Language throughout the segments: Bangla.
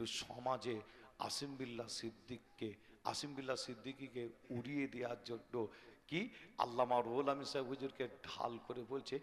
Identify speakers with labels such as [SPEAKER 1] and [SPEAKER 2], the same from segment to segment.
[SPEAKER 1] কিন্তু সমাজে আসিম বিল্লাহ সিদ্দিকীকে উড়িয়ে দেওয়ার জন্য কি আল্লামা রুহুল আমিন সাহেব হুজুরকে ঢাল করে বলছে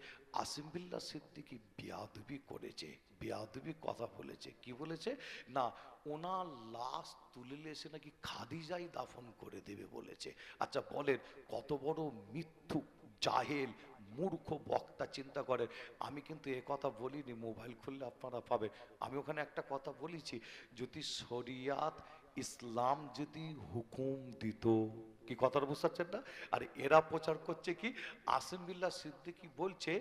[SPEAKER 1] আসিম বিল্লাহ সিদ্দিকী বেয়াদবি করেছে, বেয়াদবি কথা বলেছে। কি বলেছে না, ওনার লাশ তুলে এসে নাকি খাদিজাই দাফন করে দেবে বলেছে। আচ্ছা বলেন, কত বড় মিথ্যুক, জাহেল, মূর্খ বক্তা, চিন্তা করেন। আমি কিন্তু এ কথা বলিনি, মোবাইল খুললে আপনারা পাবেন। আমি ওখানে একটা কথা বলেছি, যদি শরিয়াত ইসলাম যদি হুকুম দিত, কি কথাটা বুঝতে পারছেন না? আর এরা প্রচার করছে কি আসিম বিল্লাহ সিদ্দিকী বলছে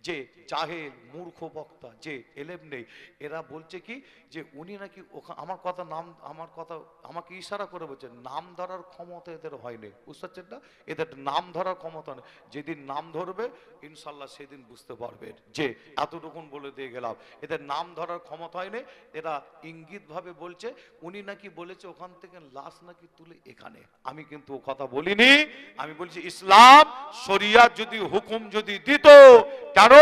[SPEAKER 1] যে জাহেল, মূর্খ বক্তা, যে এলেম নেই। এরা বলছে কি যে উনি নাকি আমার কথা নাম, আমার কথা আমাকে ইশারা করে বলছে নাম ধরার ক্ষমতা এদের হয়নি, বুঝতে পারছেন না? এদের নাম ধরার ক্ষমতা নেই। যেদিন নাম ধরবে ইনশাল্লাহ সেদিন বুঝতে পারবেন। যে এতটুকুন বলে দিয়ে গেলাম, এদের নাম ধরার ক্ষমতা হয়নি। এরা ইঙ্গিত ভাবে বলছে উনি নাকি বলেছে ওখান থেকে লাশ নাকি তুলে এখানে। আমি কিন্তু ও কথা বলিনি। আমি বলছি ইসলাম শরিয়াত যদি হুকুম যদি দিত, কেন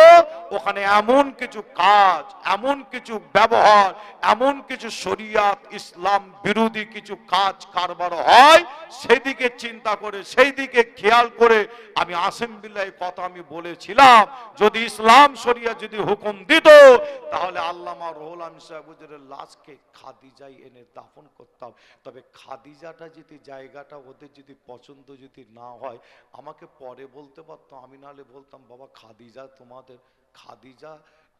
[SPEAKER 1] ওখানে এমন কিছু কাজ, এমন কিছু ব্যবহার, এমন কিছু শরিয়াত ইসলাম বিরোধী কিছু কাজ কারবার হয়, সেদিকে চিন্তা করে, সেই দিকে খেয়াল করে আমি আসিম বিল্লাহ কথা আমি বলেছিলাম, যদি ইসলাম শরিয়াত যদি হুকুম দিত তাহলে আল্লামা রুহুল আমিন সাহেব হুজুরের লাশকে খাদিজায় এনে দাফন করতাম। তবে খাদিজাটা যদি জায়গাটা ওদের যদি পছন্দ যদি না হয় আমাকে পরে বলতে পারতো, আমি নাহলে বলতাম বাবা খাদিজা তোমাদের, খাদিজা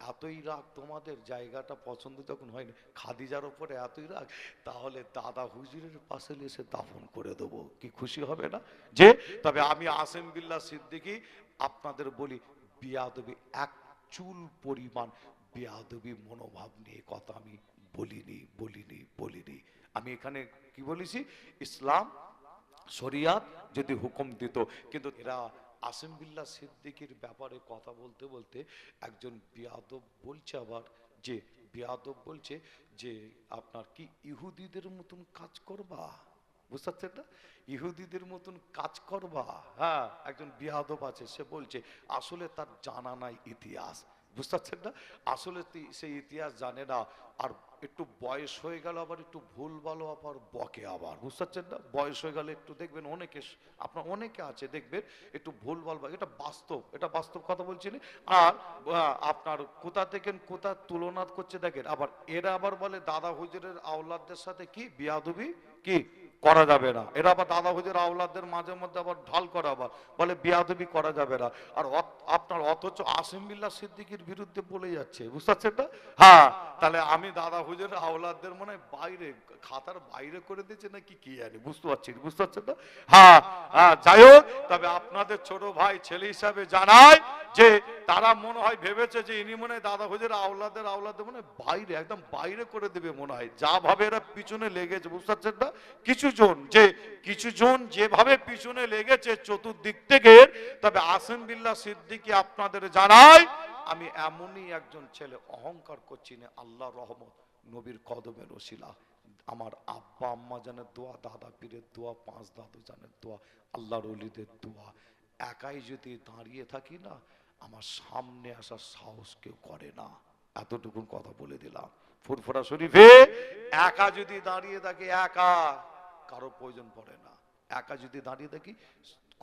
[SPEAKER 1] এতই রাগ তোমাদের, জায়গাটা পছন্দ যখন হয়নি খাদিজার ওপরে এতই রাগ, তাহলে দাদা হুজুরের পাশে এসে দাফন করে দেবো, কি খুশি হবে না? যে তবে আমি আসিম বিল্লাহ সিদ্দিকী আপনাদের বলি বিয়াদবি, এক চুল পরিমাণ বেয়াদবি মনোভাব নিয়ে কথা আমি বলিনি। আমি এখানে কি বলেছি, ইসলাম শরিয়াত যদি হুকুম দিত। কিন্তু এরা আসিম বিল্লাহ সিদ্দিকীর ব্যাপারে কথা বলতে বলতে একজন বেয়াদব বলছে আবার, যে বেয়াদব বলছে যে আপনার কি ইহুদিদের মতন কাজ করবা, বুঝতে পারছেন না? ইহুদিদের মতন কাজ করবা। হ্যাঁ, একজন বিয়াদব আছে, সে বলছে আসলে তার জানা নাই ইতিহাস, বুঝতে পারছেন না? আসলে সেই ইতিহাস জানে না। আর একটু বয়স হয়ে গেল আবার একটু ভুল ভালো আবার বকে আবার, বুঝতে পারছেন না? বয়স হয়ে গেলে একটু দেখবেন অনেকে, আপনার অনেকে আছে দেখবেন একটু ভুল ভাল, এটা বাস্তব, এটা বাস্তব কথা বলছি না। আর আপনার কোথা থেকে কোথা তুলনা করছে দেখেন। আবার এরা আবার বলে দাদা হুজুরের আওলাদদের সাথে কি বিয়াদবি কি করা যাবে না। এরা আবার দাদা হুজুর আওলাদদের মাঝে মধ্যে আবার ঢাল করা, আবার বলে বিয়াদবি করা যাবে না। আর আপনার অথচ আসিম বিল্লাহ সিদ্দিকীর বিরুদ্ধে বলে যাচ্ছে, বুঝতে পারছেন না? হ্যাঁ, তাহলে আমি দাদা হুজুর আওলাদদের মনে হয় বাইরে, খাতার বাইরে করে দিয়েছে নাকি কি জানি, বুঝতে পারছেন না? হ্যাঁ হ্যাঁ, যাই হোক, তবে আপনাদের ছোট ভাই ছেলে হিসাবে জানায় যে তারা মনে হয় ভেবেছে যে ইনি মনে হয় দাদা হুজুর আওলাদের মনে হয় বাইরে, একদম বাইরে করে দেবে মনে হয়, যা ভাবে এরা পিছনে লেগেছে, বুঝতে পারছেন না? কিছু জন যেভাবে পিছনে লেগেছে চতুর্দিক থেকে। তবে আসিম বিল্লাহ সিদ্দিকী আপনাদের জানাই আমি এমনই একজন ছেলে, অহংকার করছি না, আল্লাহ রহমত, নবীর কদমের ওসিলা, আমার আব্বা আম্মা জানের দোয়া, দাদা পীরের দোয়া, পাঁচ দাদু জানের দোয়া, আল্লাহর ওলিদের দোয়া, একাই যদি দাঁড়িয়ে থাকি না আমার সামনে আসার সাহস কেউ করে না। এতটুকুন কথা বলে দিলাম। ফুরফুরা শরীফে একা যদি দাঁড়িয়ে থাকে, একা, কারো প্রয়োজন পড়ে না। একা যদি দাঁড়িয়ে থাকি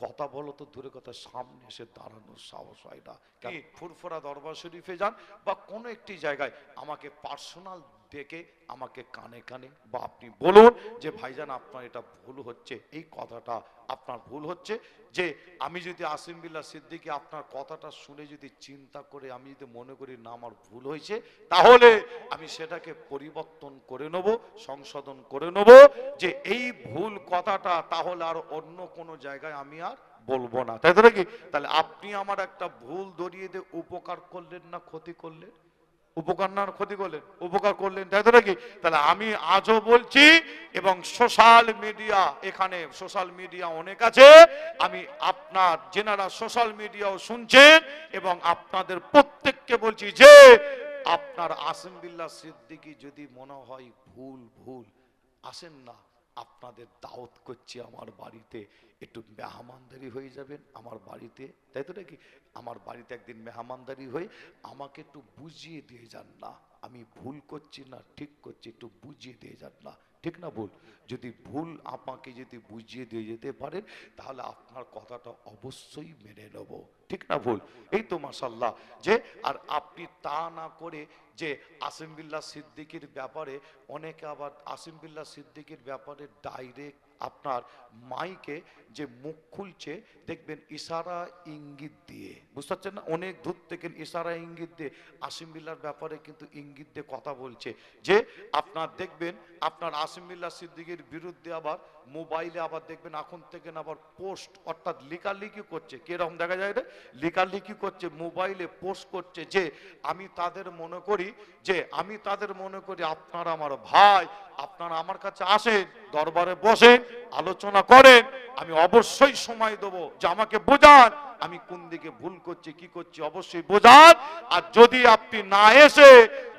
[SPEAKER 1] কথা বলো তো দূরে কথা, সামনে এসে দাঁড়ানোর সাহস হয় না। ফুরফুরা দরবার শরীফে যান বা কোনো একটি জায়গায় আমাকে পার্সোনাল ডেকে আমাকে কানে কানে বা আপনি বলুন যে ভাইজান আপনার এটা ভুল হচ্ছে, এই কথাটা আপনার ভুল হচ্ছে। যে আমি যদি আসিম বিল্লাহ সিদ্দিকী আপনার কথাটা শুনে যদি চিন্তা করে আমি যদি মনে করি না আমার ভুল হয়েছে, তাহলে আমি সেটাকে পরিবর্তন করে নেব, সংশোধন করে নেব, যে এই ভুল কথাটা তাহলে আর অন্য কোনো জায়গায় আমি আর বলবো না, তাই তো নাকি? তাহলে আপনি আমার একটা ভুল ধরিয়ে দিয়ে উপকার করলেন না ক্ষতি করলেন? উপকার না ক্ষতি করলেন? উপকার করলেন, তাই তো নাকি? তাহলে আমি আজও বলছি, এবং সোশ্যাল মিডিয়া, এখানে সোশ্যাল মিডিয়া অনেক আছে, আমি আপনার যেনারা সোশ্যাল মিডিয়াও শুনছেন এবং আপনাদের প্রত্যেককে বলছি যে আপনার আসিম বিল্লাহ সিদ্দিকী যদি মনে হয় ভুল আসেন না, আপনাদের দাওয়াত করছি আমার বাড়িতে, একটু মেহমানদারি হয়ে যাবেন আমার বাড়িতে, তাই তো নাকি? আমার বাড়িতে একদিন মেহমানদারি হয়ে আমাকে একটু বুঝিয়ে দিয়ে যান না, আমি ভুল করছি না ঠিক করছি, একটু বুঝিয়ে দিয়ে যান না, ঠিক না ভুল? যদি ভুল আমাকে যদি বুঝিয়ে দিয়ে যেতে পারেন তাহলে আপনার কথাটা অবশ্যই মেনে নেব, ঠিক না ভুল? এই তো মাশাআল্লাহ। যে আর আপনি তা না করে যে আসিম বিল্লাহ সিদ্দিকীর ব্যাপারে অনেকে আবার আসিম বিল্লাহ সিদ্দিকীর ব্যাপারে ডাইরেক্ট আপনার মাইকে যে মুখ খুলছে দেখবেন ইশারা ইঙ্গিত দিয়ে, বুঝতে পারছেন না? অনেক দূর থেকে ইশারা ইঙ্গিত দিয়ে আসিম বিল্লাহর ব্যাপারে কিন্তু ইঙ্গিত দিয়ে কথা বলছে। যে আপনার দেখবেন আপনার আসিম বিল্লাহ সিদ্দিকীর বিরুদ্ধে আবার মোবাইলে আবার দেখবেন এখন থেকে আবার পোস্ট অর্থাৎ লেখালেখি করছে, কিরকম দেখা যায় রে, লেখালেখি করছে মোবাইলে পোস্ট করছে যে আমি তাদের মনে করি আপনারা আমার ভাই, আপনারা আমার কাছে আসেন, দরবারে বসেন, আলোচনা করেন, আমি অবশ্যই সময় দেবো, যে আমাকে বোঝান আমি কোন দিকে ভুল করছি কি করছি অবশ্যই বোঝান। আর যদি আপনি না এসে,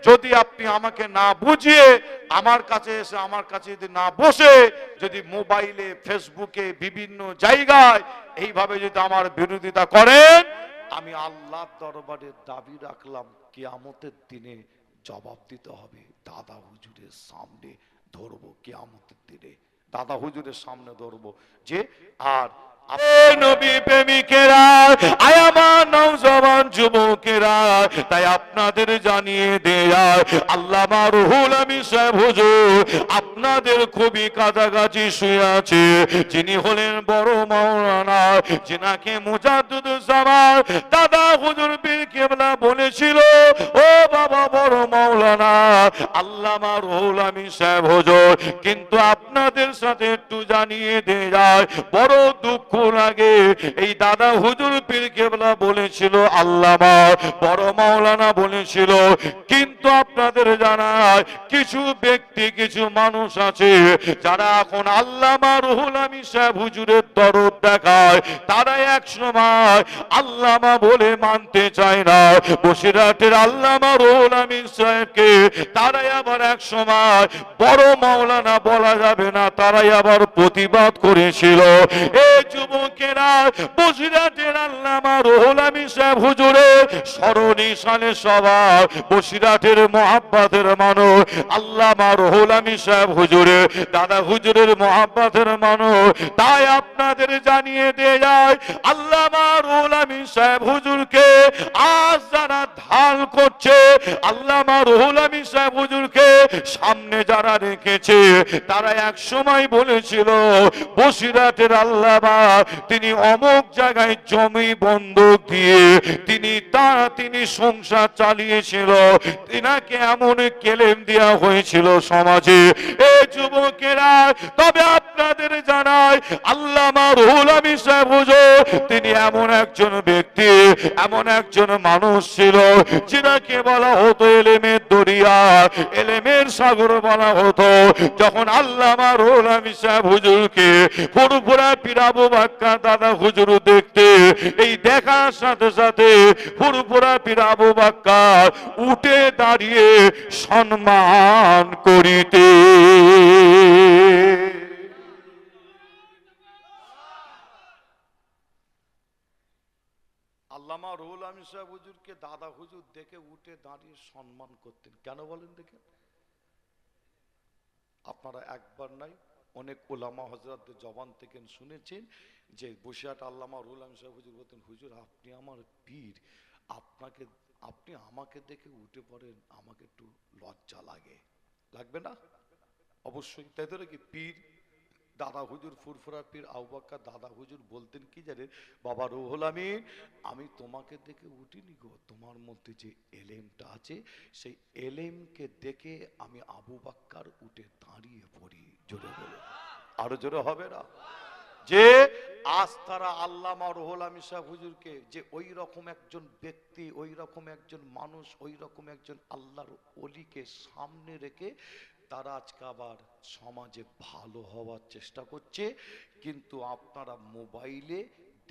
[SPEAKER 1] যদি আপনি আমাকে না বুঝিয়ে আমার কাছে এসে আমার কাছে যদি না বসে যদি মোবাইলে ফেসবুকে বিভিন্ন জায়গায় এইভাবে যদি আমার বিরোধিতা করেন, আমি আল্লাহর দরবারে দাবি রাখলাম কিয়ামতের দিনে জবাব দিতে হবে, দাদা হুজুরের সামনে ধরবো, কিয়ামতের দিনে দাদা হুজুরের সামনে ধরবো। যে আর নবী প্রেমিকেরা, আয় আমার নওজওয়ান যুবকেরা, তাই আপনাদের জানিয়ে দেয় আল্লামা রুহুল আমিন সাহেব হুজুর আপনাদের খুবই কাছাকাছি শুয়ে আছে, যিনি হলেন বড় মাওলানা, যিনাকে মুজাদ্দিদুজ্জামান দাদা হুজুর পীর কেবলা বলেছিল, ও বাবা বড় মাওলানা আল্লামা রুহুল আমিন সাহেব হুজুর কিন্তু আপনাদের সাথে একটু জানিয়ে দেয় বড় দুঃখ লাগে, এই দাদা হুজুর পীর কেবলা বলেছিল, আল্লামা বড় মাওলানা বলেছিল, কিন্তু আপনাদের জানায় কিছু ব্যক্তি কিছু মানুষ আছে যারা এখন আল্লামা রুহুল আমিন সাহেব হুজুরের দরদ দেখায়, তারা এক সময় আল্লামা বলে মানতে চায় না, বসিরহাটের আল্লামা রুহুল আমিন সাহেবকে তারাই আবার এক সময় বড় মাওলানা বলা যাবে না, তারাই আবার প্রতিবাদ করেছিল। এই যুবকেরা বসিরহাটের আল্লামা রুহুল আমিন সাহেব হুজুরের স্মরণী সালে সবার বসিরহাটের মহাব্বতের মানুষ, আল্লামা রুহুল আমিন সাহেব হুজুরের দাদা হুজুরের মহাব্বতের মানুষ, তাই আপনাদের জানিয়ে দিয়ে যায় আল্লামা রুহুল আমিন সাহেব হুজুরকে আজ যারা ঢাল করছে, আল্লামা রুহুল আমিন সাহেব হুজুরকে সামনে যারা রেখেছে, তারা এক সময় বলেছিল বসিরহাটের আল্লামা তিনি অমুক জায়গায় জমি বন্ধক দিয়ে তিনি সংসার চালিয়েছিল, তিনাকে এমন কেলেম দেওয়া হয়েছিল সমাজে। এই যুবকেরা তবে আপনাদের জানায় আল্লামা রুহুল আমিন সাহেব হুজুর তিনি এমন একজন ব্যক্তি, এমন একজন মানুষ ছিল যিনাকে বলা হতো এলেমের দরিয়া, এলেমের সাগর বলা হতো। যখন আল্লামা রুহুল আমিন সাহেব হুজুরকে ফুরফুরা পীর আবু বাক্কার দাদা হুজুর দেখতে, এই দেখার সাথে সাথে ফুরফুরা পীর আবু বাক্কার উঠে দাঁড়িয়ে সম্মান করিতে। আল্লামা রুহুল আমিন সাহেব হুজুরকে দাদা হুজুর দেখে উঠে দাঁড়িয়ে সম্মান করতেন, কেন বলেন দেখেন? আপনারা একবার নাই অনেক ওলামা হযরতদের জবান থেকে শুনেছেন যে বসিরহাট আল্লামা রুহুল আমিন সাহেব হুজুর বলতেন, হুজুর আপনি আমার পীর, আপনি আমাকে দেখে উঠে পড়েন, আমাকে একটু লজ্জা লাগে, লাগবে না? অবশ্যই, তাই তো নাকি? পীর দাদা হুজুর ফুরফুরা পীর আবু বকর দাদা হুজুর বলতেন কি জানেন, বাবা রুহুল আমিন আমি তোমাকে দেখে উঠিনি গো, তোমার মধ্যে যে এলেমটা আছে সেই এলেমকে দেখে আমি আবু বকর উঠে দাঁড়িয়ে পড়ি। জোরে বলো, আরো জোরে হবে না? যে আজ তারা আল্লামা রুহুল আমিন সাহেব হুজুরকে যে ওই রকম একজন ব্যক্তি, ওই রকম একজন মানুষ, ওই রকম একজন আল্লাহর ওলিকে সামনে রেখে তারা আজকে আবার সমাজে ভালো হওয়ার চেষ্টা করছে। কিন্তু আপনারা মোবাইলে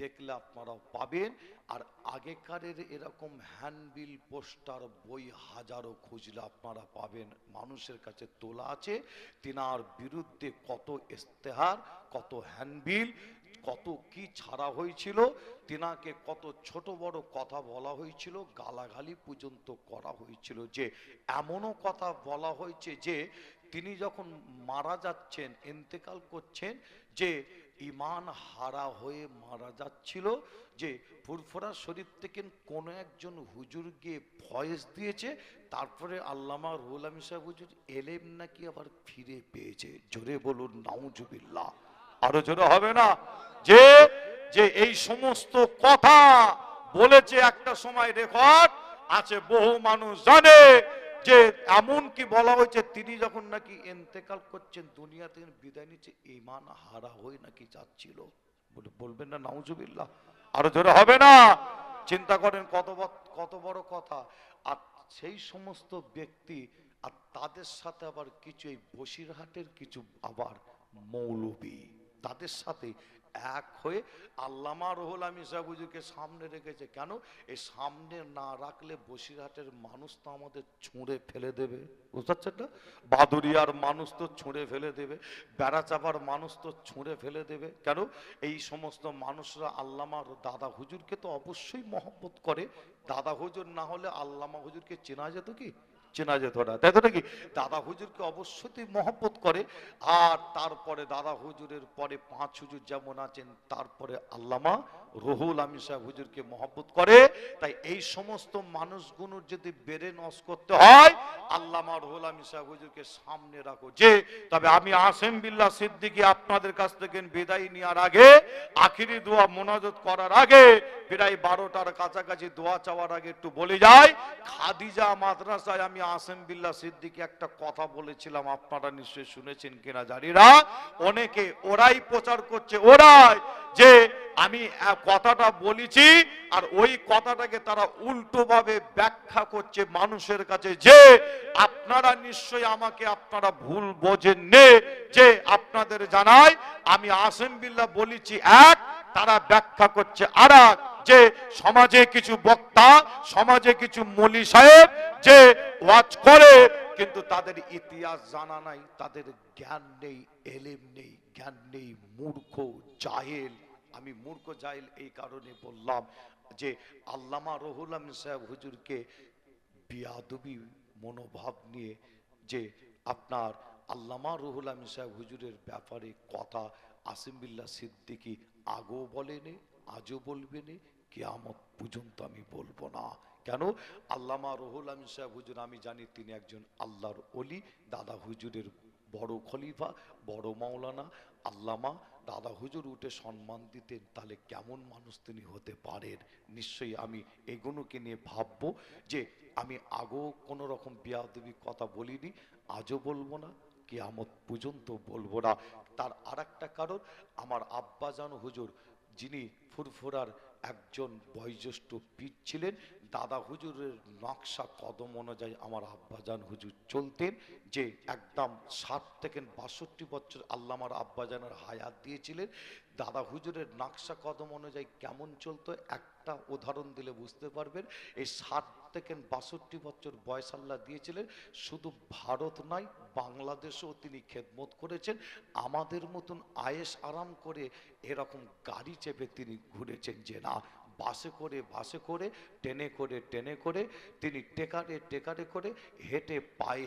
[SPEAKER 1] দেখলে আপনারা পাবেন, আর আগেকারের এরকম হ্যান্ডবিল পোস্টার বই হাজারো খুঁজলে আপনারা পাবেন, মানুষের কাছে তোলা আছে তিনার বিরুদ্ধে কত ইস্তেহার, কত হ্যান্ডবিল, কত কি ছাড়া হয়েছিল, তিনাকে কত ছোট বড় কথা বলা হয়েছিল, গালাগালি পর্যন্ত করা হয়েছিল, যে এমনও কথা বলা হয়েছে যে তিনি যখন মারা যাচ্ছেন, ইন্তেকাল করছেন, যে ইমান হারা হয়ে মারা যাচ্ছিল, যে ফুরফুরা শরীফ থেকে কোন একজন হুজুর গিয়ে ভয়েস দিয়েছে, তারপরে আল্লামা রুহুল আমিন সাহেব হুজুর এলেম নাকি আবার ফিরে পেয়েছে। জোরে বলুন নাউজুবিল্লাহ, আরো জোরে হবে না? যে যে এই সমস্ত কথা বলেছে, একটা সময় রেকর্ড আছে, বহু মানুষ জানে, যে এমন কি বলা হয়েছে তিনি যখন নাকি ইন্তেকাল করছেন, দুনিয়া থেকে বিদায় নিচ্ছে, ঈমান হারা হয়ে নাকি যাচ্ছিল। বলবেন না নাউজুবিল্লাহ, আরো জোরে হবে না? চিন্তা করেন কত বড় কথা। আর সেই সমস্ত ব্যক্তি, আর তাদের সাথে আবার কিছু এই বসিরহাটের কিছু আবার মৌলবী তাদের সাথে এক হয়ে আল্লামা রুহুল আমিন সাহেব হুজুরকে সামনে রেখেছে। কেন? এই সামনে না রাখলে বসিরহাটের মানুষ তো আমাদের ছুঁড়ে ফেলে দেবে, বুঝতে পারছেন না? বাদুরিয়ার মানুষ তো ছুঁড়ে ফেলে দেবে, বেড়াচাপার মানুষ তো ছুঁড়ে ফেলে দেবে। কেন? এই সমস্ত মানুষরা আল্লামার দাদা হুজুরকে তো অবশ্যই মহব্বত করে। দাদা হুজুর না হলে আল্লামা হুজুরকে চেনা যেত কি? চেনা যেত না, তাই তো নাকি? দাদা হুজুরকে অবশ্যই মহব্বত করে। আর তারপরে দাদা হুজুরের পরে 5 হুজুর যেমন আছেন, তারপরে আল্লামা রুহুল আমিন সাহেব হুজুরকে মহব্বত করে। তাই এই সমস্ত মানুষগুলোর যদি বেড়ে নস করতে হয়, আল্লামা রুহুল আমিন সাহেব হুজুরকে সামনে রাখো। যে তবে আমি আসেম বিল্লাহ সিদ্দিকী আপনাদের কাছ থেকে বিদায় নেওয়ার আগে, আখিরি দোয়া মোনাজাত করার আগে, প্রায় 12টার কাছাকাছি দোয়া চাওয়ার আগে একটু বলে যাই, খাদিজা মাদ্রাসায় আমি আসেম বিল্লাহ সিদ্দিকী একটা কথা বলেছিলাম, আপনারা নিশ্চয়ই শুনেছেন কিনা জানি না। অনেকে ওরাই প্রচার করছে, ওরাই যে আমি কথাটা বলেছি, আর ওই কথাটাকে তারা উল্টো ভাবে ব্যাখ্যা করছে মানুষের কাছে, যে আপনারা নিশ্চয়ই আমাকে আপনারা ভুল বোঝেন নে, যে আপনাদের জানাই আমি আসেম বিল্লাহ বলেছি এক, তারা ব্যাখ্যা করছে আর এক, যে সমাজে কিছু বক্তা, সমাজে কিছু মলি সাহেব যে ওয়াজ করে, কিন্তু তাদের ইতিহাস জানা নাই, তাদের জ্ঞান নেই, এলেম নেই, জ্ঞান নেই, মূর্খ জাহেল। আমি মূর্খ জাহেল এই কারণে বললাম, যে আল্লামা রুহুল আমিন সাহেব হুজুরকে বিয়াদবি মনোভাব নিয়ে, যে আপনার আল্লামা রুহুল আমিন সাহেব হুজুরের ব্যাপারে কথা আসেম বিল্লাহ সিদ্দিকী আগেও বলেনি, আজও বলবে না, কিয়ামত পর্যন্ত আমি বলবো না। কেন? আল্লামা রুহুল আমিন সাহেব হুজুর আমি জানি তিনি একজন আল্লাহর ওলি, দাদা হুজুরের বড় খলিফা, বড় মাওলানা আল্লামা দাদা হুজুর উঠে সম্মান দিতেন, তাহলে কেমন মানুষ তিনি হতে পারেন। নিশ্চয়ই আমি এগুলোকে নিয়ে ভাববো, যে আমি আগেও কোনো রকম বিয়াদবি কথা বলিনি, আজও বলবো না, কিয়ামত পর্যন্ত বলবো না। তার আর একটা কারণ, আমার আব্বাজান হুজুর যিনি ফুরফুরার একজন বয়োজ্যেষ্ঠ পীর ছিলেন, দাদা হুজুরের নকশা কদম অনুযায়ী আমার আব্বাজান হুজুর চলতেন, যে একদম 60 থেকে 62 বছর আল্লামার আব্বাজানের হায়াত দিয়েছিলেন। দাদা হুজুরের নকশা কদম অনুযায়ী কেমন চলতো একটা উদাহরণ দিলে বুঝতে পারবেন। এই 60 থেকে 62 বছর বয়স আল্লাহ দিয়েছিলেন, শুধু ভারত নয় বাংলাদেশেও তিনি খেদমত করেছেন। আমাদের মতন আয়েশ আরাম করে এরকম গাড়ি চেপে তিনি ঘুরেছেন যে না, বাসে করে ট্রেনে করে তিনি টেকারে করে হেঁটে পায়ে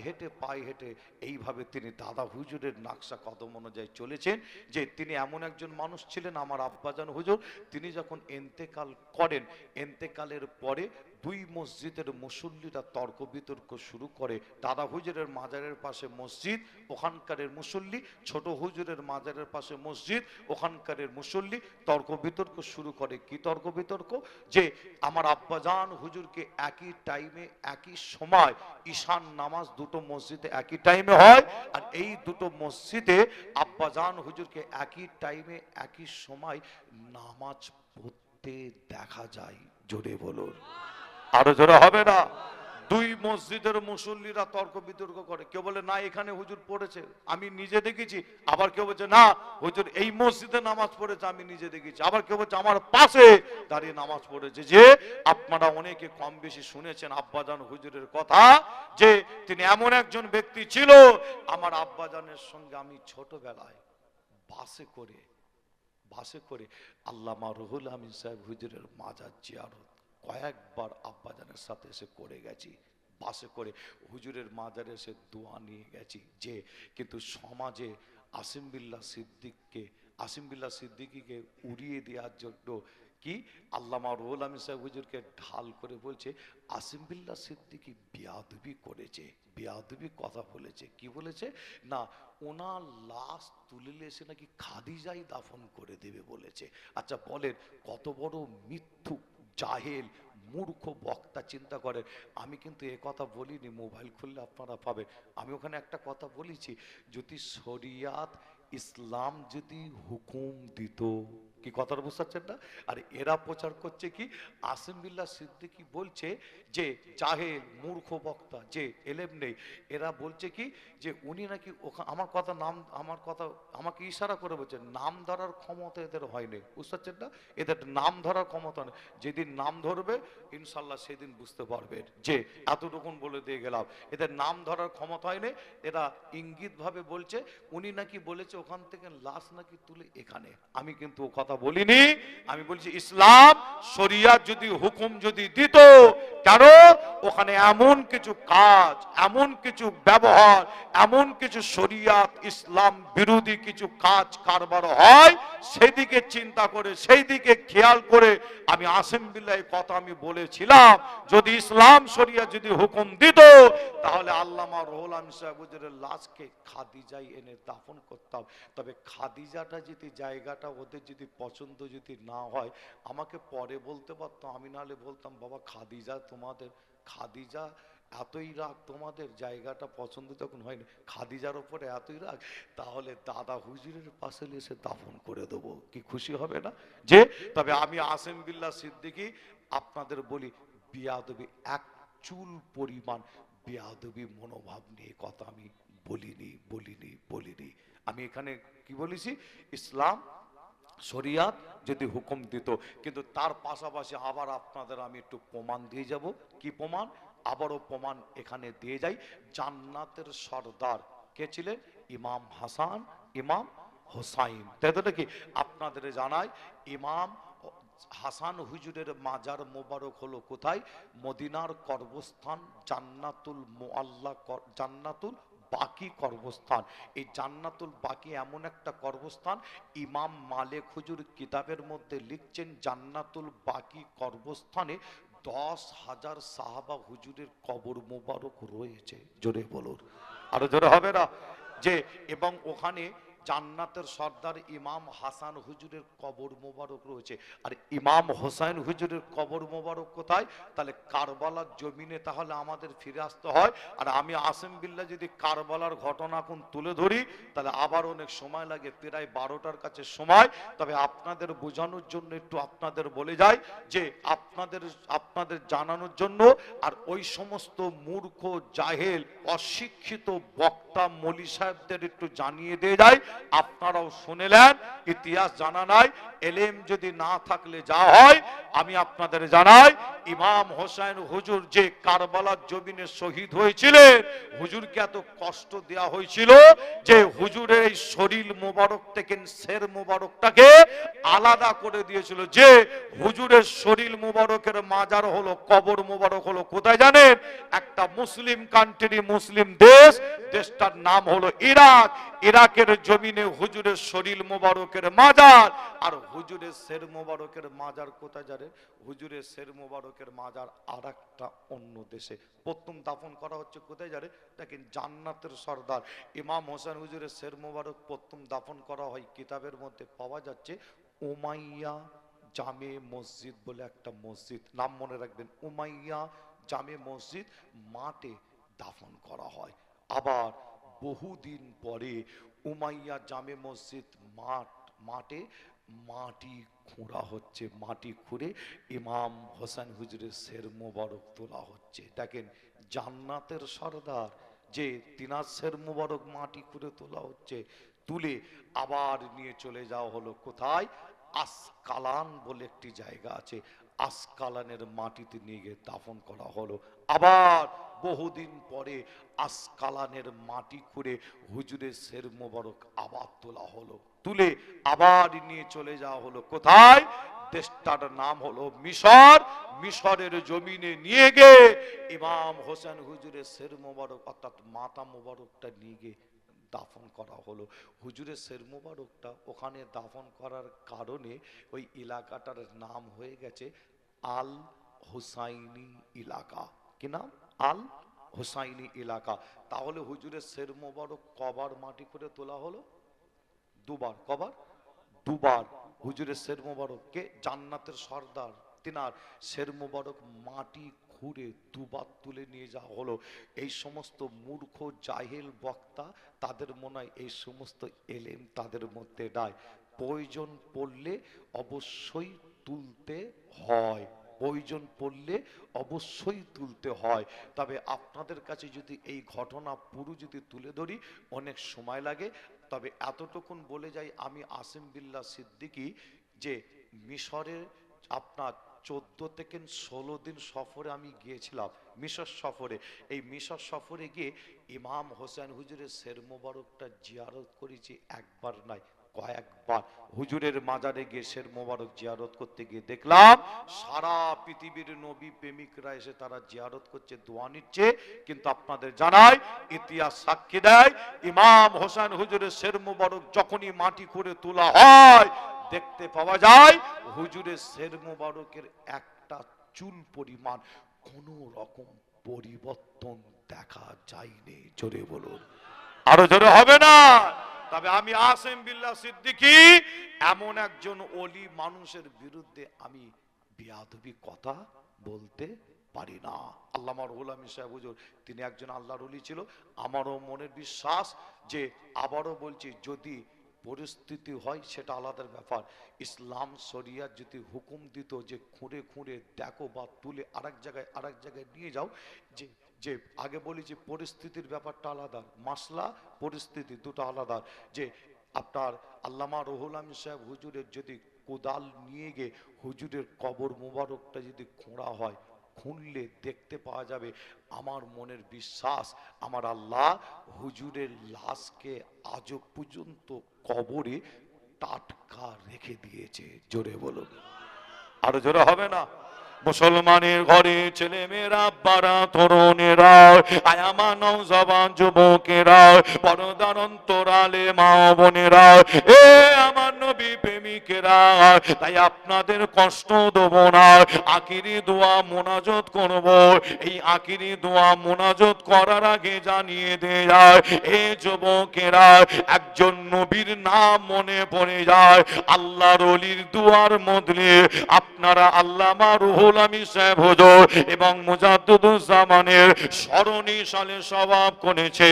[SPEAKER 1] হেঁটে এইভাবে তিনি দাদা হুজুরের নকশা কদম অনুযায়ী চলেছেন। যে তিনি এমন একজন মানুষ ছিলেন, আমার আব্বাজান হুজুর তিনি যখন ইন্তেকাল করেন, ইন্তেকালের পরে 2 মসজিদের মুসল্লিরা তর্ক বিতর্ক শুরু করে। দাদা হুজুরের মাজারের পাশে মসজিদ, ওখানকারের মুসল্লি, ছোট হুজুরের মাজারের পাশে মসজিদ, ওখানকারের মুসল্লি তর্ক বিতর্ক শুরু করে। কি তর্ক বিতর্ক? যে আমার আব্বাজান হুজুরকে একই টাইমে একই সময় ঈশান নামাজ দুটো মসজিদে একই টাইমে হয়, আর এই দুটো মসজিদে আব্বাজান হুজুরকে একই টাইমে একই সময় নামাজ পড়তে দেখা যায়। জোরে বলুন, আরো জোরে হবে না? 2 মসজিদের মুসল্লিরা তর্ক বিতর্ক করে, কেউ বলে না এখানে হুজুর পড়েছে আমি নিজে দেখেছি, আবার কেউ বলছে না হুজুর এই মসজিদে নামাজ পড়েছে আমি নিজে দেখেছি, আবার কেউ বলছে আমার পাশে দাঁড়িয়ে নামাজ পড়েছে। যে আপনারা অনেকে কম বেশি শুনেছেন আব্বাজান হুজুরের কথা, যে তিনি এমন একজন ব্যক্তি ছিল, আমার আব্বাজানের সঙ্গে আমি ছোটবেলায় বাসে করে বাসে করে আল্লামা রুহুল আমিন সাহেব হুজুরের মাজার জিয়ারত কয়েকবার আব্বাজানের সাথে এসে করে গেছি, বাসে করে হুজুরের মাজারে এসে দোয়া নিয়ে গেছি। যে কিন্তু সমাজে আসিম বিল্লাহ সিদ্দিকীকে উড়িয়ে দেওয়ার জন্য কি আল্লামা রুহুল আমিন সাহেব হুজুরকে ঢাল করে বলছে আসিম বিল্লাহ সিদ্দিকী বেয়াদবি করেছে, বেয়াদবি কথা বলেছে। কি বলেছে না, ওনার লাশ তুলে এসে নাকি খাদিজাই দাফন করে দেবে বলেছে। আচ্ছা বলেন কত বড় মিথ্যুক, জাহেল, মূর্খ বক্তা। চিন্তা করেন, আমি কিন্তু এ কথা বলিনি, মোবাইল খুললে আপনারা পাবেন। আমি ওখানে একটা কথা বলেছি, যদি শরিয়াত ইসলাম যদি হুকুম দিত, কি কথাটা বুঝতে পারছেন না? আর এরা প্রচার করছে কি আসিম বিল্লাহ সিদ্দিকী বলছে যে জাহেল, মূর্খ বক্তা, যে এলেম নেই। এরা বলছে কি যে উনি নাকি আমার কথা আমাকে ইশারা করে বলছে নাম ধরার ক্ষমতা এদের হয়নি, বুঝতে পারছেন না? এদের নাম ধরার ক্ষমতা নেই। যেদিন নাম ধরবে ইনশাল্লাহ সেদিন বুঝতে পারবেন। যে এতটুকুন বলে দিয়ে গেলাম, এদের নাম ধরার ক্ষমতা হয়নি। এরা ইঙ্গিত ভাবে বলছে উনি নাকি বলেছে ওখান থেকে লাশ নাকি তুলে এখানে। আমি কিন্তু ও কথা বলিনি, আমি বলছি ইসলাম শরিয়াত যদি হুকুম যদি দিত, কেন ওখানে এমন কিছু কাজ, এমন কিছু ব্যবহার, এমন কিছু শরিয়াত ইসলাম বিরোধী কিছু কাজ কারবার হয়, সেদিকে চিন্তা করে, সেই দিকে খেয়াল করে আমি আসিম বিল্লাহ কথা আমি বলেছিলাম, যদি ইসলাম শরিয়াত যদি হুকুম দিত তাহলে আল্লামা রুহুল আমিন সাহেব হুজুরের লাশকে খাদিজায় এনে দাফন করতাম। তবে খাদিজাটা যদি জায়গাটা ওদের যদি পছন্দ যদি না হয় আমাকে পরে বলতে পারতো, আমি নাহলে বলতাম বাবা খাদিজা তোমাদের, খাদিজা এতই রাগ তোমাদের, জায়গাটা পছন্দ তখন হয়নি, খাদিজার ওপরে এতই রাগ, তাহলে দাদা হুজুরের পাশে এসে দাফন করে দেবো, কি খুশি হবে না? যে তবে আমি আসিম বিল্লাহ সিদ্দিকী আপনাদের বলি বিয়াদবি, এক চুল পরিমাণ বেয়াদবি মনোভাব নিয়ে কথা আমি বলিনি। আমি এখানে কি বলেছি, ইসলাম শরিয়াত যদি হুকুম দিত, কিন্তু তার পাশাপাশি আবার আপনাদের আমি একটু প্রমাণ দিয়ে যাব। কি প্রমাণ? আবারও প্রমাণ এখানে দিয়ে যাই। জান্নাতের সর্দার কে ছিলেন? ইমাম হাসান, ইমাম হোসাইন, তাই তো নাকি? আপনাদের জানাই ইমাম হাসান হুজুরের মাজার মোবারক হলো কোথায়? মদিনার কর্মস্থান জান্নাতুল মুআল্লা, জান্নাতুল বাকি কর্মস্থান। এই জান্নাতুল বাকি এমন একটা কর্মস্থান, ইমাম মালিক হুজুর কিতাবের মধ্যে লিখছেন জান্নাতুল বাকি কর্মস্থানে 10,000 সাহাবা হুজুরের কবর মোবারক রয়েছে। জোরে বলুন, আরো জোরে হবে না? যে এবং ওখানে জান্নাতের সর্দার ইমাম হাসান হুজুরের কবর মোবারক রয়েছে। আর ইমাম হোসাইন হুজুরের কবর মোবারক কোথায়? তাহলে কারবালার জমিনে তাহলে আমাদের ফিরে আসতে হয়। আর আমি আসিম বিল্লাহ যদি কারবালার ঘটনা কোন তুলে ধরি তাহলে আবার অনেক সময় লাগে, প্রায় 12টার কাছে সময়। তবে আপনাদের বোঝানোর জন্য একটু আপনাদের বলে যাই, যে আপনাদের জানানোর জন্য, আর ওই সমস্ত মূর্খ, জাহেল, অশিক্ষিত বক্তা মলি সাহেবদের একটু জানিয়ে দিয়ে যায়, আপনারাও শুনেলেন, ইতিহাস জানা নাই, এলেম যদি না থাকলে যা হয়। আমি আপনাদের জানাই, ইমাম হোসেন হুজুর যে কারবালার জমিনে শহীদ হয়েছিলেন, হুজুরকে এত কষ্ট দেওয়া হয়েছিল যে হুজুরের এই শরীর মোবারক থেকে শের মোবারকটাকে আলাদা করে দিয়েছিল। যে হুজুরের শরীর মোবারকের মাজার হলো, কবর মোবারক হলো কোথায় জানেন? একটা মুসলিম কান্ট্রি, মুসলিম দেশ, দেশটার নাম হলো ইরাক। ইরাকের জমিনে হুজুরের শরীর মোবারকের মাজার। আর হুজুরের শের মোবারকের মাজার কোথায় জানেন? হুজুরের শের মোবারকের মাজার আর একটা অন্য দেশে। প্রথম দাফন করা হচ্ছে কোথায় জানেন? দেখেন, জান্নাতের সর্দার ইমাম হোসেন হুজুরের শের মোবারক প্রথম দাফন করা হয়, কিতাবের মধ্যে পাওয়া যাচ্ছে উমাইয়া জামে মসজিদ বলে একটা মসজিদ, নাম মনে রাখবেন, উমাইয়া জামে মসজিদ, মাঠে দাফন করা হয়। আবার বহুদিন পরে উমাইয়া জামে মসজিদ মাঠে মাটি খুঁড়া হচ্ছে, মাটি খুঁড়ে ইমাম হোসেন হুজুরের শের মোবারক তোলা হচ্ছে। দেখেন, জান্নাতের সর্দার যে তিনার শের মোবারক মাটি খুঁড়ে তোলা হচ্ছে, তুলে আবার নিয়ে চলে যাওয়া হলো কোথায়? আসকালান বলে একটি জায়গা আছে। আসকালানের মাটিতে নিয়ে গিয়ে দাফন করা হলো। আবার বহুদিন পরে আসকালানের মাটি খুঁড়ে হুজুরের শের মোবারক আবার তোলা হলো, তুলে আবার নিয়ে চলে যাওয়া হলো কোথায়? দেশটার নাম হলো মিশর। মিশরের জমিনে নিয়ে গিয়ে ইমাম হোসেন হুজুরের শের মোবারক অর্থাৎ মাথা মোবারকটা নিয়ে গিয়ে দাফন করা হলো। হুজুরের শের মোবারকটা ওখানে দাফন করার কারণে ওই এলাকাটার নাম হয়ে গেছে আল হুসাইনি এলাকা। কি নাম? আল হুসাইনি এলাকা। তাহলে হুজুরের শের মোবারক কবার মাটি করে তোলা হলো? দুবার। কবার? দুবার। হুজুরের শের মোবারককে জান্নাতের সর্দার তিনার শের মোবারক মাটি খুঁড়ে দুবার তুলে নিয়ে যাওয়া হলো। এই সমস্ত মূর্খ জাহেল বক্তা, তাদের মনে হয় এই সমস্ত এলেম তাদের মধ্যে নাই। প্রয়োজন পড়লে অবশ্যই তুলতে হয়, প্রয়োজন পড়লে অবশ্যই তুলতে হয়। তবে আপনাদের কাছে যদি এই ঘটনা পুরো যদি তুলে ধরি অনেক সময় লাগে। তবে এতটুকুন বলে যাই, আমি আসিম বিল্লাহ সিদ্দিকী যে মিশরের আপনার 14 থেকে 16 দিন সফরে আমি গিয়েছিলাম মিশর সফরে। এই মিশর সফরে গিয়ে ইমাম হোসেন হুজুরের শের মোবারকটা জিয়ারত করেছি, একবার নয় কয়েকবার। হুজুরের মাজারে গিয়ে শের মোবারক জিয়ারত করতে গিয়ে দেখলাম সারা পৃথিবীর নবী প্রেমিকরা এসে তারা জিয়ারত করছে, দোয়া নিচ্ছে। কিন্তু আপনাদের জানাই, ইতিহাস সাক্ষী দেয়, ইমাম হোসেন হুজুরের শের মোবারক যখনই মাটি করে তোলা হয় দেখতে পাওয়া যায় হুজুরের শের মোবারকের একটা চুল পরিমাণ কোন রকম পরিবর্তন দেখা যায়নি। জোরে বলুন, আরো জোরে হবে না? তবে আমি আসিম বিল্লাহ সিদ্দিকী এমন একজন ওলি মানুষের বিরুদ্ধে আমি বেয়াদবি কথা বলতে পারি না। আল্লামা রুহুল আমিন সাহেব হুজুর তিনি একজন আল্লাহর ওলি ছিল। আমারও মনের বিশ্বাস যে, আবারও বলছি, যদি পরিস্থিতি হয় সেটা আলাদা ব্যাপার। ইসলাম শরিয়াত যদি হুকুম দিত যে খুঁড়ে খুঁড়ে দেখো বা তুলে আরেক জায়গায় নিয়ে যাও, যে যে আগে বলি যে পরিস্থিতির ব্যাপারটা আলাদা, মাসলা পরিস্থিতি দুটো আলাদা। যে আপনার আল্লামা রুহুল আমিন সাহেব হুজুরের যদি কোদাল নিয়ে গিয়ে হুজুরের কবর মুবারকটা যদি খোঁড়া হয়, খুঁড়লে দেখতে পাওয়া যাবে, আমার মনের বিশ্বাস আমার আল্লাহ হুজুরের লাশকে আজও পর্যন্ত কবরে টাটকা রেখে দিয়েছে। জোরে বলুন, আরো জোরে হবে না? মুসলমানের ঘরে ছেলে মেয়েরা, বারা তরুণেরা, আয়ামা নওজওয়ান যুবকেরা, পর্দার অন্তরালে মা বোনেরা, এ আমার নবী প্রেমিকেরা, তাই আপনাদের কষ্ট দেব না। আখিরি দোয়া মোনাজাত করব। এই আখিরি দোয়া মোনাজাত করার আগে জানিয়ে দেয়, এ যুবকেরা, একজন নবীর নাম মনে পড়ে যায়, আল্লাহর ওলির দুয়ার মধ্যে আপনারা আল্লামা রুহুল আমিন সাহেব হুজুর এবং মুজাদ্দিদুজ্জামানের স্মরণী সালে সওয়াব করেছে।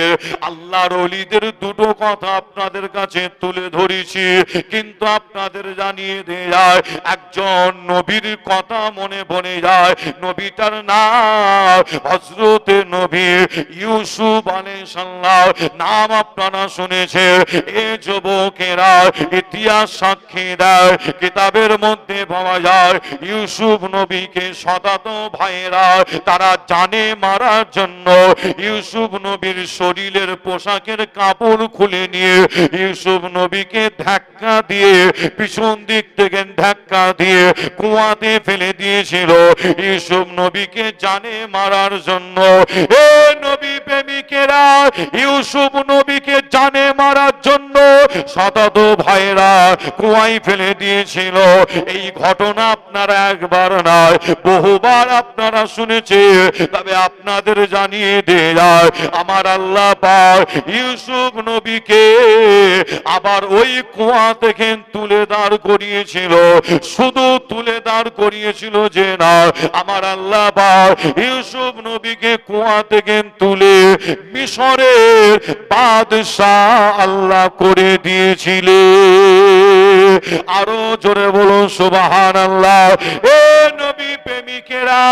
[SPEAKER 1] আল্লাহর ওলিদের দুটো কথা আপনাদের কাছে তুলে ধরেছি, কিন্তু আপনাদের জানিয়ে দেয় একজন নবীর কথা মনে পড়ে যায়। নবীটার নাম হযরত নবী ইউসুফ আলাইহিস সালাম, নাম আপনারা শুনেছেন। এ যুবকেরা, ইতিহাস সাক্ষী দেয়, কিতাবের মধ্যে পাওয়া যায় ইউসুফ নবীকে শতাত ভাইয়েরা তারা জানে মারার জন্য ইউসুফ নবীর শরীরের পোশাকের কাপড় খুলে নিয়ে ইউসুফ নবীকে ধাক্কা দিয়ে পিছন দিক থেকে ধাক্কা দিয়ে কুয়াতে ফেলে দিয়েছিল ইউসুফ নবীকে জানে মারার জন্য। এ নবী প্রেমিকেরা, ইউসুফ নবীকে জানে মারার জন্য শতাত ভাইয়েরা কুয়ায় ফেলে দিয়েছিল। এই ঘটনা আপনারা একবার নয় বহুবার আপনারা শুনেছেন। তবে আপনাদের জানিয়ে দেয়, আমার আল্লাহ পাক ইউসুফ নবীকে আবার ওই কুয়া থেকে তুলে দাঁড় করিয়েছিল। শুধু তুলে দাঁড় করিয়েছিল যে না, আমার আল্লাহ পাক ইউসুফ নবীকে কুয়া থেকে তুলে মিশরের বাদশাহ আল্লাহ করে দিয়েছিলেন। আরো জোরে বলুন সুবহানাল্লাহ। এ নবী প্রেমিকেরা,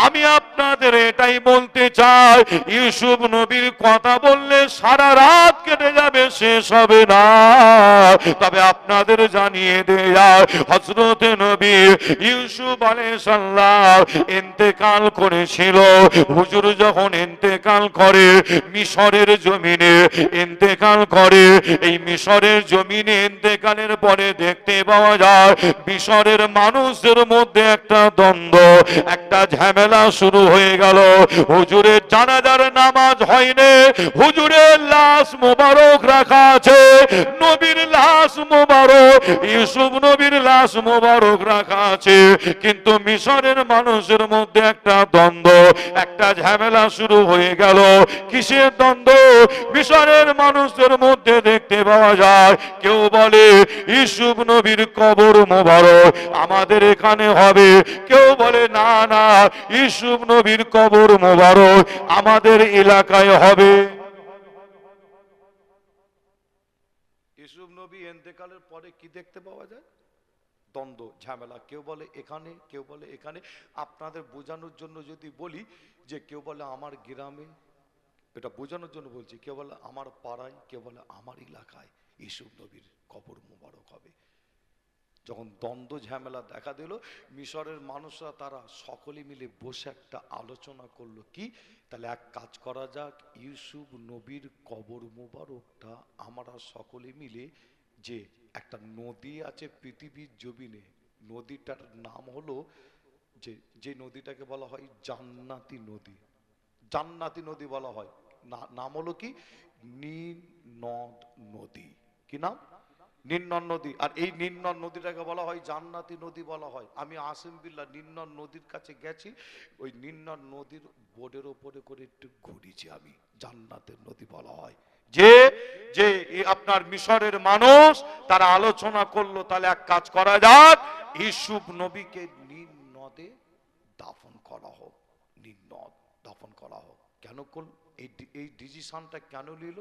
[SPEAKER 1] আমি আপনাদের এটাই বলতে চাই, ইউসুফ নবীর কথা বললে সারা রাত কেটে যাবে, শেষ হবে না। তবে আপনাদের জানিয়ে দেয়া, হযরত নবী ইউসুফ আলাইহিস সালাম ইন্তেকাল করেছিল। হুজুর যখন ইন্তেকাল করে মিশরের জমিনে ইন্তেকাল করে, এই মিশরের জমিনে ইন্তেকালের পরে দেখতে পাওয়া যায় মিশরের মানুষদের মধ্যে একটা দ্বন্দ্ব, একটা ঝামেলা শুরু হয়ে গেল। হুজুরের জানাজার নামাজ হয়নি, হুজুরের লাশ মোবারক রাখা আছে, নবীর লাশ মোবারক, ইউসুফ নবীর লাশ মোবারক রাখা আছে, কিন্তু মিশরের মানুষের মধ্যে একটা দ্বন্দ্ব, একটা ঝামেলা শুরু হয়ে গেল। কিসের দ্বন্দ্ব? মিশরের মানুষদের মধ্যে দেখতে পাওয়া যায় কেউ বলে ইউসুফ নবীর কবর মোবারক আমাদের এখানে হবে, কেউ বলে না না ইউসুফ নবীর কবর মোবারক আমাদের এলাকায় হবে। ইউসুফ নবী ইন্তেকালের পরে কি দেখতে পাওয়া যায়? দ্বন্দ্ব, ঝামেলা, কেউ বলে এখানে, কেউ বলে এখানে। আপনাদের বোঝানোর জন্য যদি বলি যে কেউ বলে আমার গ্রামে, এটা বোঝানোর জন্য বলছি, কেউ বলে আমার পাড়ায়, কেউ বলে আমার এলাকায় ইউসুফ নবীর কবর মোবারক হবে। যখন দ্বন্দ্ব ঝামেলা দেখা দিল, মিশরের মানুষরা তারা সকলে মিলে বসে একটা আলোচনা করলো, কি তাহলে এক কাজ করা যাক, ইউসুফ নবীর কবর মোবারকটা আমরা সকলে মিলে, যে একটা নদী আছে পৃথিবীর জমিনে, নদীটার নাম হলো, যে নদীটাকে বলা হয় জান্নাতি নদী, জান্নাতি নদী বলা হয়, নাম হলো কি নীল নদ নদী। কি নাম? নীলনদ নদী। আর এই নীলনদ নদীটাকে বলা হয় জান্নাতি নদী বলা হয়। আমি আসিম বিল্লাহ নীলনদ নদীর কাছে গেছি, ওই নীলনদ নদীর বোর্ডের ওপরে করে একটু ঘুরেছি আমি, জান্নাতের নদী বলা হয়। যে যে আপনার মিশরের মানুষ তারা আলোচনা করলো, তাহলে এক কাজ করা যাক, ইউসুফ নবীকে নীল নদে দাফন করা হোক, নীল নদ দাফন করা হোক। কেন করল? এই ডিসিশনটা কেন নিল?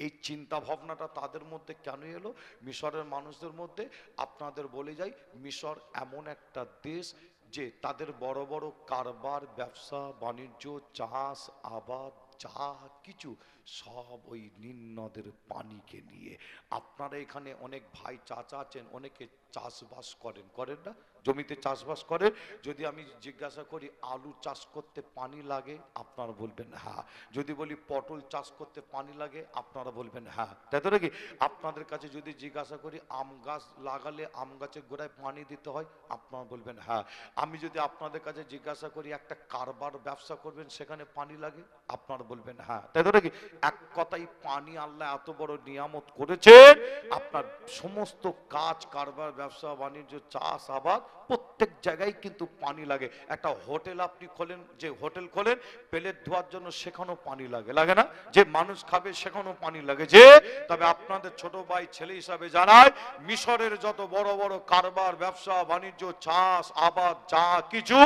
[SPEAKER 1] এই চিন্তা ভাবনাটা তাদের মধ্যে কেন এলো মিশরের মানুষদের মধ্যে? আপনাদের বলে যাই, মিশর এমন একটা দেশ যে তাদের বড় বড় কারবার, ব্যবসা বাণিজ্য, চাষ আবাদ যা কিছু সব ওই নীল নদের পানিকে নিয়ে। আপনারা এখানে অনেক ভাই চাচা আছেন, অনেকে চাষবাস করেন, করেন না? জমিতে চাষবাস করেন। যদি আমি জিজ্ঞাসা করি আলু চাষ করতে পানি লাগে, আপনারা বলবেন হ্যাঁ। যদি বলি পটল চাষ করতে পানি লাগে, আপনারা বলবেন হ্যাঁ, তাই তো নাকি? আপনাদের কাছে যদি জিজ্ঞাসা করি আম গাছ লাগালে আম গাছের গোড়ায় পানি দিতে হয়, আপনারা বলবেন হ্যাঁ। আমি যদি আপনাদের কাছে জিজ্ঞাসা করি একটা কারবার ব্যবসা করবেন, সেখানে পানি লাগে, আপনারা বলবেন হ্যাঁ, তাই তো নাকি? এক কথাই পানি আল্লাহ এত বড় নিয়ামত করেছেন, আপনার সমস্ত কাজ কারবার ব্যবসা বাণিজ্য চাষ আবাদ প্রত্যেক জায়গায় কিন্তু পানি লাগে। একটা হোটেল আপনি খোলেন, যে হোটেল খোলেন প্লেট ধোয়ার জন্য, সেখানেও পানি লাগে, লাগে না? যে মানুষ খাবে সেখানেও পানি লাগে। যে তবে আপনাদের ছোট ভাই ছেলে হিসাবে জানায়, মিশরের যত বড় বড় কারবার ব্যবসা বাণিজ্য চাষ আবাদ যা কিছু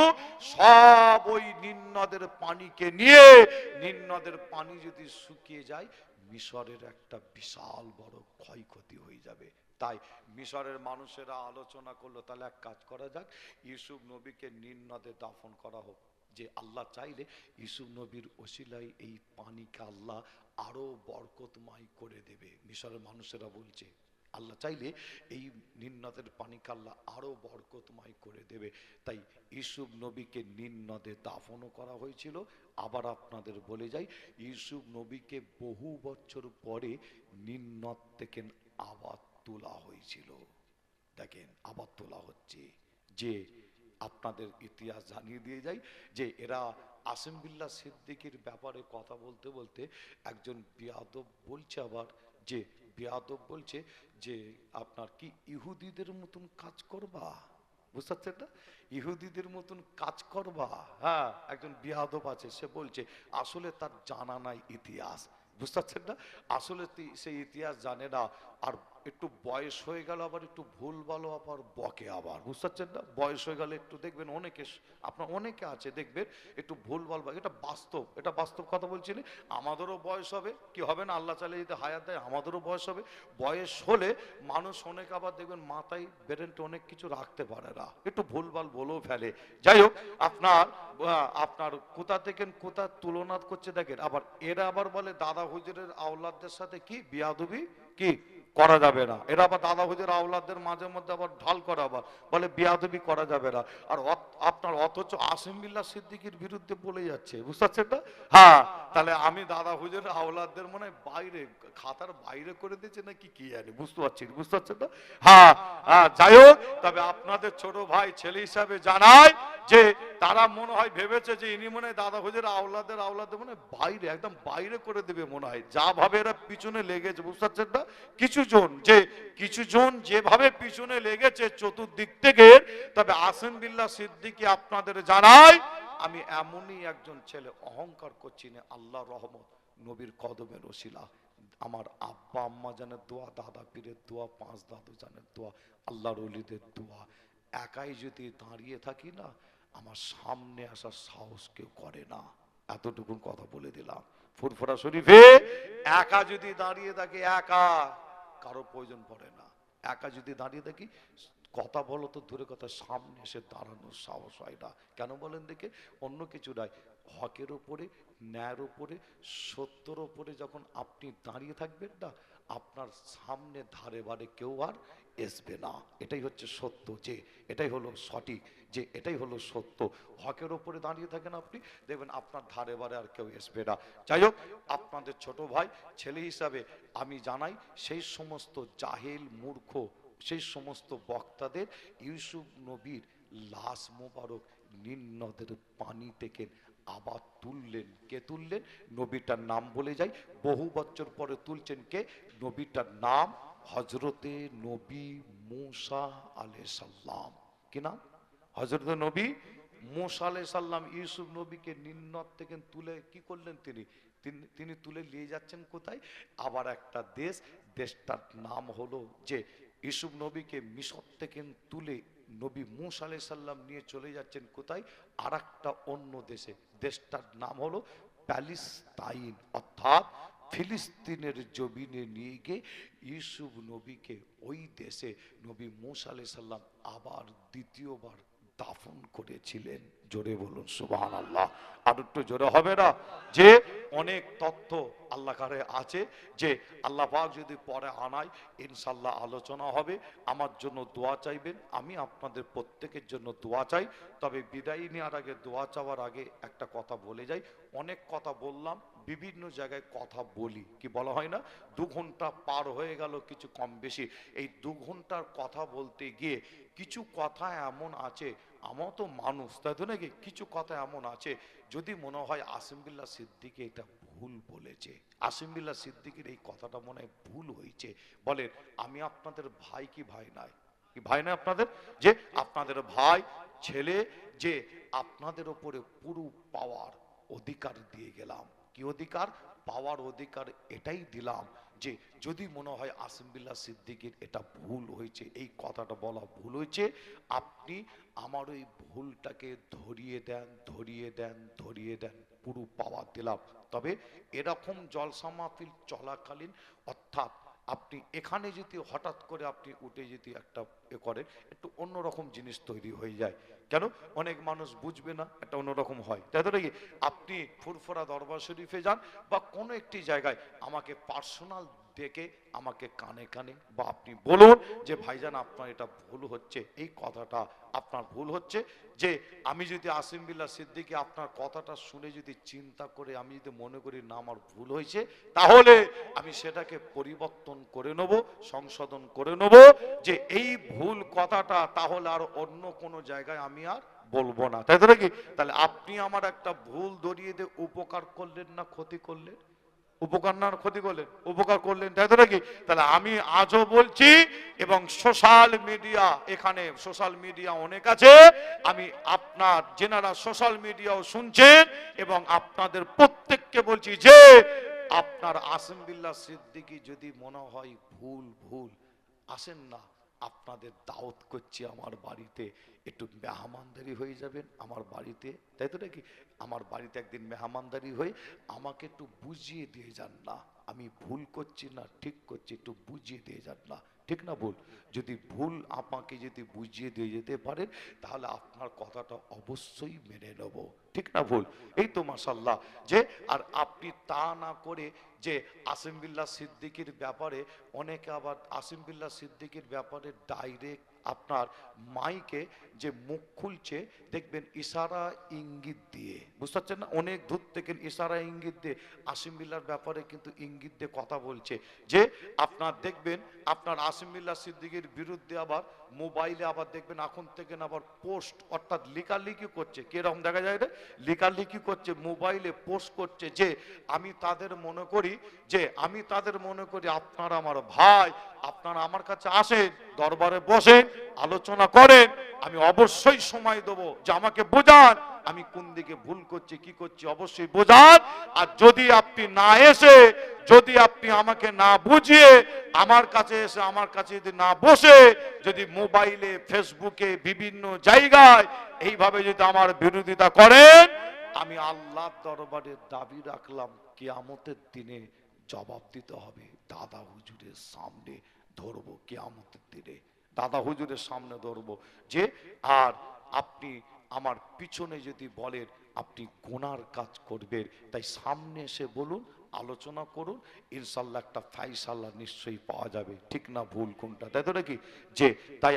[SPEAKER 1] সব ওই নীল নদের পানিকে নিয়ে, নীল নদের পানি যদি শুকিয়ে যায় মিশরের একটা বিশাল বড় ক্ষয়ক্ষতি হয়ে যাবে। তাই মিশরের মানুষেরা আলোচনা করলো, তাহলে এক কাজ করা যাক, ইউসুফ নবীকে নীল নদে দাফন করা হোক। যে আল্লাহ চাইলে ইউসুফ নবীর ওসিলায় এই পানিকে আল্লাহ আরো বরকতময় করে দেবে। মিশরের মানুষেরা বলছে আল্লাহ চাইলে এই নীল নদের পানিকে আল্লাহ আরো বরকতময় করে দেবে। তাই ইউসুফ নবীকে নীল নদে দাফনও করা হয়েছিল। আবার আপনাদের বলে যাই, ইউসুফ নবীকে বহু বছর পরে নীল নদ থেকে আবার তোলা হয়েছিল। দেখেন আবার তোলা হচ্ছে। যে আপনাদের ইতিহাস জানিয়ে দিয়ে যাই, যে এরা আসিম বিল্লাহ সিদ্দিকীর ব্যাপারে কথা বলতে বলতে একজন বিয়াদব বলছে, আবার যে বিয়াদব বলছে যে আপনার কি ইহুদিদের মতন কাজ করবা? বুঝতে পারছেন না? ইহুদিদের মতন কাজ করবা? হ্যাঁ, একজন বিয়াদব আছে, সে বলছে আসলে তার জানা নাই ইতিহাস। বুঝতে পারছেন না? আসলে সেই ইতিহাস জানে না। আর একটু বয়স হয়ে গেল আবার একটু ভুল ভালো আবার বকে, আবার বুঝতে পারছেন না? বয়স হয়ে গেলে একটু দেখবেন অনেকে, আপনার অনেকে আছে দেখবেন একটু ভুল ভাল, এটা বাস্তব, এটা বাস্তব কথা বলছি না। আমাদেরও বয়স হবে, কি হবে না, আল্লাহ চাইলে যদি হায়াত দেয় আমাদেরও বয়স হবে। বয়স হলে মানুষ অনেক আবার দেখবেন মাথায় ব্রেনটা অনেক কিছু রাখতে পারে না, একটু ভুলভাল বলেও ফেলে। যাই হোক, আপনার কোথা থেকে কোথা তুলনা করছে দেখেন। আবার এরা আবার বলে দাদা হুজুরের আওলাদদের সাথে কি বিয়াদবি কি করা যাবে না। এরা আবার দাদা হুজুর আওলাদদের মাঝে মধ্যে আবার ঢাল করা, আবার বলে বিয়াদবি করা যাবে না। আর আপনার অথচ আসিম বিল্লাহ সিদ্দিকীর বিরুদ্ধে বলে যাচ্ছে, বুঝতে পারছেন না? হ্যাঁ, তাহলে আমি দাদা হুজুর আওলাদদের মনে হয় বাইরে, খাতার বাইরে করে দিয়েছে নাকি কি জানি, বুঝতে পারছেন না? হ্যাঁ হ্যাঁ, যাই হোক, তবে আপনাদের ছোট ভাই ছেলে হিসাবে জানায় যে তারা মনে হয় ভেবেছে যে ইনি মনে হয় দাদা হুজুর আওলাদের মনে হয় বাইরে, একদম বাইরে করে দেবে মনে হয়, যা ভাবে এরা পিছনে লেগেছে, বুঝতে পারছেন না? কিছু জন যেভাবে পিছনে লেগেছে চতুর্দিক থেকে, তবে আসিম বিল্লাহ সিদ্দিকী আপনাদের জানায় আমি এমনই একজন ছেলে, অহংকার করছি না, আল্লাহর রহমত, নবীর কদমের ওসিলা, আমার আব্বা আম্মা জানের দোয়া, দাদা পীরের দোয়া, 5 দাদু জানের দোয়া, আল্লাহর ওলিদের দোয়া, একাই যদি দাঁড়িয়ে থাকি না, আমার সামনে আসার সাহস কেউ করে না। এতটুকুন কথা বলে দিলাম। ফুরফুরা শরীফে একা যদি দাঁড়িয়ে থাকি, একা, কারো প্রয়োজন পড়ে না। একা যদি দাঁড়িয়ে থাকি, কথা বলো তো দূরে কথা, সামনে এসে দাঁড়ানোর সাহস হয় না। কেন বলেন দেখে? অন্য কিছু নয়, হকের ওপরে, ন্যায়ের ওপরে, সত্যর ওপরে যখন আপনি দাঁড়িয়ে থাকবেন না, আপনার সামনে ধারে বারে কেউ আর আসবে না। এটাই হচ্ছে সত্য, যে এটাই হলো সঠিক, যে এটাই হলো সত্য। হকের ওপরে দাঁড়িয়ে থাকেন আপনি, দেখবেন আপনার ধারে বারে আর কেউ আসবে না। যাই হোক, আপনাদের ছোট ভাই ছেলে হিসাবে আমি জানাই, সেই সমস্ত জাহেল মূর্খ, সেই সমস্ত বক্তাদের ইউসুফ নবীর লাশ মোবারক নীল নদের পানি থেকে আবার তুললেন। কে তুললেন? নবীটার নাম বলে যাই, বহু বছর পরে তুলছেন কে? নবীটার নাম হজরতে নবী মুসা আলাইহিস সালাম। কি নাম? হজরত নবী মুসা আলাইহিস সালাম ইউসুফ নবীকে নীল নদ থেকে তুলে কি করলেন? তিনি তুলে নিয়ে যাচ্ছেন কোথায়? আবার একটা দেশটার নাম হলো, যে ইউসুফ নবীকে মিশর থেকে তুলে নবী মুসা আলাইহিস সালাম নিয়ে চলে যাচ্ছেন কোথায়? আর একটা অন্য দেশে, দেশটার নাম হলো প্যালেস্তাইন, অর্থাৎ ফিলিস্তিনের জমিনে নিয়ে গিয়ে ইউসুফ নবীকে ওই দেশে নবী মুসা আলাইহিস সালাম আবার দ্বিতীয়বার দাফন করেছিলেন। জোরে বলুন সুবহানাল্লাহ। আর একটু জোরে হবে না? যে অনেক তথ্য আল্লাহ কারে আছে, যে আল্লাহ পাক যদি পরে আনায় ইনশাল্লাহ আলোচনা হবে। আমার জন্য দোয়া চাইবেন, আমি আপনাদের প্রত্যেকের জন্য দোয়া চাই। তবে বিদায় নেওয়ার আগে, দোয়া চাওয়ার আগে একটা কথা বলে যাই। অনেক কথা বললাম, বিভিন্ন জায়গায় কথা বলি, কি বলা হয় না, 2 ঘন্টা পার হয়ে গেল কিছু কম বেশি। এই 2 ঘন্টার কথা বলতে গিয়ে কিছু কথা এমন আছে, আমার তো মানুষ, তাই তো নাকি, কিছু কথা এমন আছে যদি মনে হয় আসিম বিল্লাহ সিদ্দিকী এটা ভুল বলেছে, আসিম বিল্লাহ সিদ্দিকীর এই কথাটা মনে হয় ভুল হয়েছে, বলেন আমি আপনাদের ভাই কি ভাই নাই? কি ভাই না আপনাদের? যে আপনাদের ভাই ছেলে, যে আপনাদের উপরে পুরো পাওয়ার অধিকার দিয়ে গেলাম। কি অধিকার? পাওয়ার অধিকার এটাই দিলাম, যে যদি মনে হয় আসিম বিল্লাহ সিদ্দিকীর এটা ভুল হয়েছে, এই কথাটা বলা ভুল হয়েছে, আপনি আমার ওই ভুলটাকে ধরিয়ে দেন, পুরো পাওয়ার দিলাম। তবে এরকম জলসা মাহফিল চলাকালীন, অর্থাৎ আপনি এখানে যদি হঠাৎ করে আপনি উঠে যদি একটা করেন, একটু অন্যরকম জিনিস তৈরি হয়ে যায়। কেন? অনেক মানুষ বুঝবে না, একটা অন্যরকম হয়, তাই তো নাকি? আপনি ফুরফুরা দরবার শরীফে যান বা কোনো একটি জায়গায়, আমাকে পার্সোনাল ডেকে আমাকে কানে কানে বা আপনি বলুন যে ভাইজান আপনার এটা ভুল হচ্ছে, এই কথাটা আপনার ভুল হচ্ছে, যে আমি যদি আসিম বিল্লাহ সিদ্দিকী আপনার কথাটা শুনে যদি চিন্তা করে আমি যদি মনে করি না আমার ভুল হয়েছে, তাহলে আমি সেটাকে পরিবর্তন করে নেব, সংশোধন করে নেব, যে এই ভুল কথাটা তাহলে আর অন্য কোনো জায়গায় আমি আর বলবো না, তাই তো নাকি? তাহলে আপনি আমার একটা ভুল ধরিয়ে দিয়ে উপকার করলেন না ক্ষতি করলেন? উপকার না ক্ষতি করলেন? উপকার করলেন, তাই তো নাকি? তাহলে আমি আজও বলছি, এবং সোশ্যাল মিডিয়া, এখানে সোশ্যাল মিডিয়া অনেক আছে, আমি আপনার যেনারা সোশ্যাল মিডিয়াও শুনছেন এবং আপনাদের প্রত্যেককে বলছি যে আপনার আসিম বিল্লাহ সিদ্দিকী যদি মনে হয় ভুল ভুল, আসেন না, আপনাদের দাওয়াত করছি আমার বাড়িতে, একটু মেহমানদারি হয়ে যাবেন আমার বাড়িতে, তাই তো নাকি? আমার বাড়িতে একদিন মেহমানদারি হয়ে আমাকে একটু বুঝিয়ে দিয়ে যান না, আমি ভুল করছি না ঠিক করছি, একটু বুঝিয়ে দিয়ে যান না, ঠিক না ভুল? যদি ভুল আমাকে যদি বুঝিয়ে দিয়ে যেতে পারেন, তাহলে আপনার কথাটা অবশ্যই মেনে নেব, ঠিক না ভুল? এই তো মাশাল্লাহ। যে আর আপনি তা না করে যে আসিম বিল্লাহ সিদ্দিকীর ব্যাপারে অনেকে আবার আসিম বিল্লাহ সিদ্দিকীর ব্যাপারে ডাইরেক্ট আপনার মাইকে যে মুখ খুলছে, দেখবেন ইশারা ইঙ্গিত দিয়ে, বুঝতে পারছেন না, অনেক দূর থেকে ইশারা ইঙ্গিত দিয়ে আসিম বিল্লাহর ব্যাপারে কিন্তু ইঙ্গিত দিয়ে কথা বলছে। যে আপনার দেখবেন আপনার আসিম বিল্লাহ সিদ্দিকীর বিরুদ্ধে আবার মোবাইলে আবার দেখবেন এখন থেকে আবার পোস্ট অর্থাৎ লেখালেখি করছে, কিরকম দেখা যায় রে, লেখালেখি করছে, মোবাইলে পোস্ট করছে যে আমি তাদের মনে করি, যে আমি তাদের মনে করি আপনারা আমার ভাই, আপনারা আমার কাছে আসেন, দরবারে বসেন, আলোচনা করেন, আমি অবশ্যই সময় দেবো, যে আমাকে বোঝান আমি কোন দিকে ভুল করছি কি করছি, অবশ্যই বোঝান। আর যদি আপনি না এসে, যদি আপনি আমাকে না বুঝিয়ে আমার কাছে এসে আমার কাছে যদি না বসে, যদি মোবাইলে ফেসবুকে বিভিন্ন জায়গায় এইভাবে যদি আমার বিরোধিতা করেন, আমি আল্লাহর দরবারে দাবি রাখলাম কিয়ামতের দিনে জবাব দিতে হবে, দাদা হুজুরের সামনে ধরবো, কিয়ামতের দিনে দাদা হুজুরের সামনে ধরবো। যে আর আপনি আমার পিছনে যদি বলেন আপনি গুনার কাজ করবেন, তাই সামনে এসে বলুন, আলোচনা করুন, ইনশাল্লাহ একটা ফায়সালা নিশ্চয়ই পাওয়া যাবে, ঠিক না ভুল কোনটা, তাই তো নাকি? যে তাই